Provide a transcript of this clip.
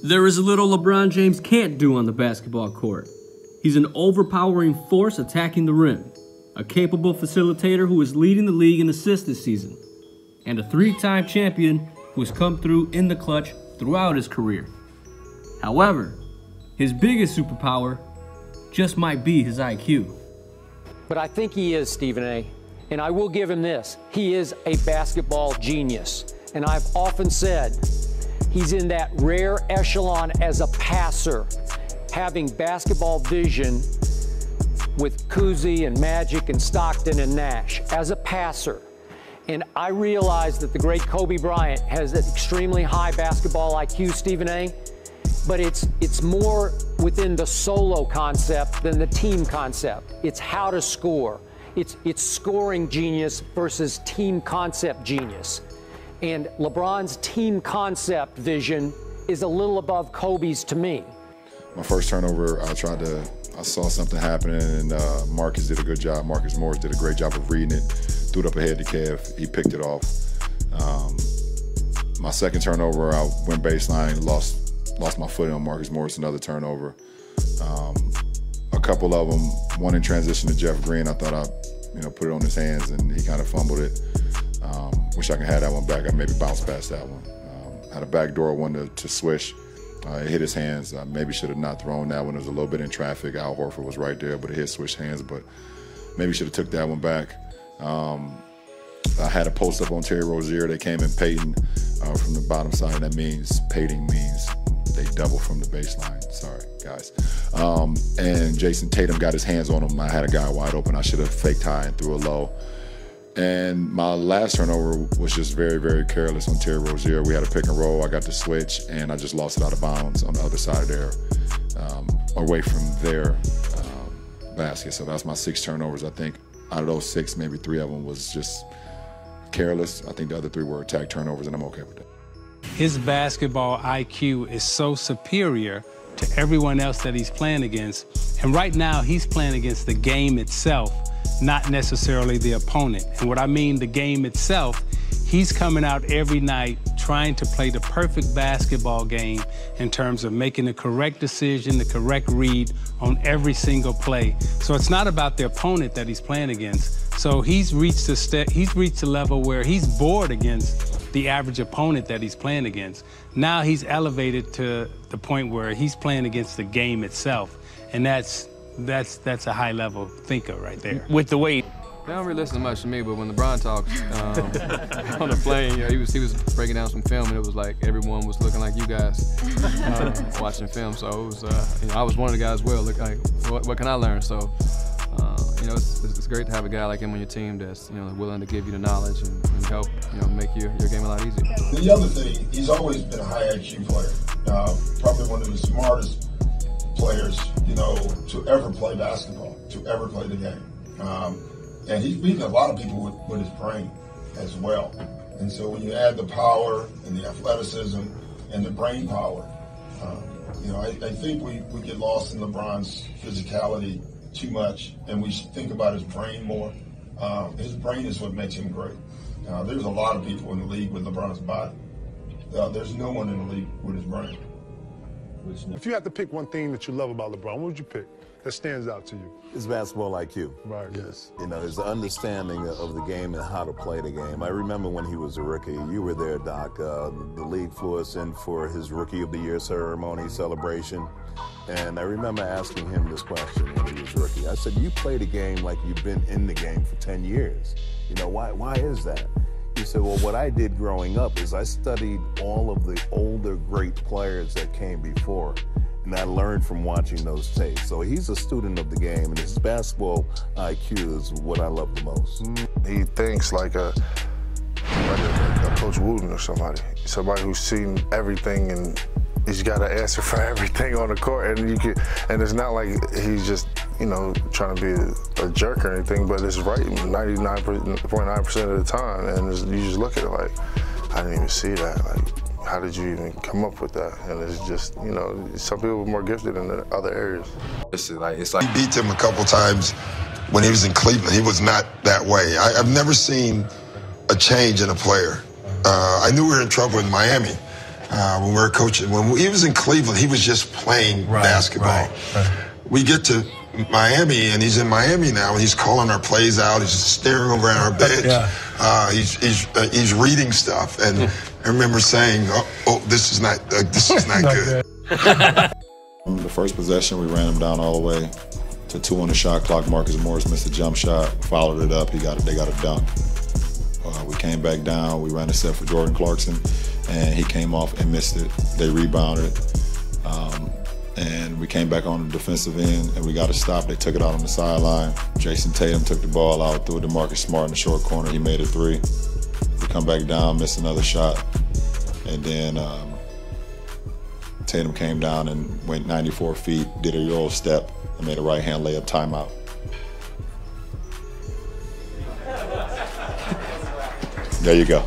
There is little LeBron James can't do on the basketball court. He's an overpowering force attacking the rim, a capable facilitator who is leading the league in assists this season, and a three-time champion who has come through in the clutch throughout his career. However, his biggest superpower just might be his IQ. But I think he is, Stephen A., and I will give him this. He is a basketball genius, and I've often said he's in that rare echelon as a passer, having basketball vision with Cousy and Magic and Stockton and Nash as a passer. And I realize that the great Kobe Bryant has an extremely high basketball IQ, Stephen A., but it's more within the solo concept than the team concept. It's how to score. It's scoring genius versus team concept genius. And LeBron's team concept vision is a little above Kobe's to me. My first turnover, I saw something happening, and Marcus did a good job. Marcus Morris did a great job of reading it, threw it up ahead to Kev. He picked it off. My second turnover, I went baseline, lost my foot on Marcus Morris, another turnover. A couple of them, one in transition to Jeff Green, I thought I put it on his hands, and he kind of fumbled it. Wish I could have that one back. I maybe bounced past that one. Had a backdoor one to Swish. It hit his hands. I maybe should have not thrown that one. It was a little bit in traffic. Al Horford was right there, but it hit Swish hands, but maybe should have took that one back. I had a post up on Terry Rozier. They came in Peyton from the bottom side. That means Peyton means they double from the baseline. Sorry, guys. And Jason Tatum got his hands on him. I had a guy wide open. I should have faked high and threw a low. And my last turnover was just very, very careless on Terry Rozier. We had a pick and roll. I got the switch, and I just lost it out of bounds on the other side of there, away from their basket. So that's my 6 turnovers. I think out of those 6, maybe 3 of them was just careless. I think the other 3 were attack turnovers, and I'm okay with that. His basketball IQ is so superior to everyone else that he's playing against. And right now, he's playing against the game itself, not necessarily the opponent. And what I mean, the game itself, he's coming out every night trying to play the perfect basketball game in terms of making the correct decision, the correct read on every single play. So it's not about the opponent that he's playing against. So he's reached a level where he's bored against the average opponent that he's playing against. Now he's elevated to the point where he's playing against the game itself. And that's a high-level thinker right there. With the weight. They don't really listen much to me, but when LeBron talks on the plane, he was breaking down some film, and it was like everyone was looking like you guys watching film. So it was, I was one of the guys. Well, look, like, what can I learn? So, it's great to have a guy like him on your team that's willing to give you the knowledge and help make your game a lot easier. The other thing, he's always been a high IQ player, probably one of the smartest players, to ever play basketball, to ever play the game. And he's beaten a lot of people with his brain as well. And so when you add the power and the athleticism and the brain power, I think we get lost in LeBron's physicality too much, and we think about his brain more. His brain is what makes him great. There's a lot of people in the league with LeBron's body. There's no one in the league with his brain. If you had to pick one thing that you love about LeBron, what would you pick that stands out to you? His basketball IQ. Right. Yes. His understanding of the game and how to play the game. I remember when he was a rookie. You were there, Doc. The league flew us in for his Rookie of the Year ceremony celebration. And I remember asking him this question when he was a rookie. I said, you play the game like you've been in the game for 10 years. Why is that? He said, well, what I did growing up is I studied all of the older great players that came before, and I learned from watching those tapes. So he's a student of the game, and his basketball IQ is what I love the most. He thinks like a Coach Wooden or somebody who's seen everything, and he's got an answer for everything on the court, and it's not like he's just trying to be a jerk or anything, but it's right 99.9% of the time, and you just look at it like, I didn't even see that. Like, how did you even come up with that? And it's just, some people are more gifted in the other areas. It's like he beat him a couple times when he was in Cleveland. He was not that way. I've never seen a change in a player. I knew we were in trouble in Miami, when we were coaching. When he was in Cleveland, he was just playing basketball. We get to Miami, and he's in Miami now, and he's calling our plays out. He's just staring over at our bench. He's reading stuff, and I remember saying, "Oh, this is not good." The first possession, we ran him down all the way to 2 on the shot clock. Marcus Morris missed a jump shot, followed it up. They got a dunk. We came back down. We ran a set for Jordan Clarkson, and he came off and missed it. They rebounded. And we came back on the defensive end, and we got a stop. They took it out on the sideline. Jason Tatum took the ball out, threw it to Marcus Smart in the short corner. He made a 3. We come back down, missed another shot. And then Tatum came down and went 94 feet, did a Euro step, and made a right-hand layup timeout. There you go.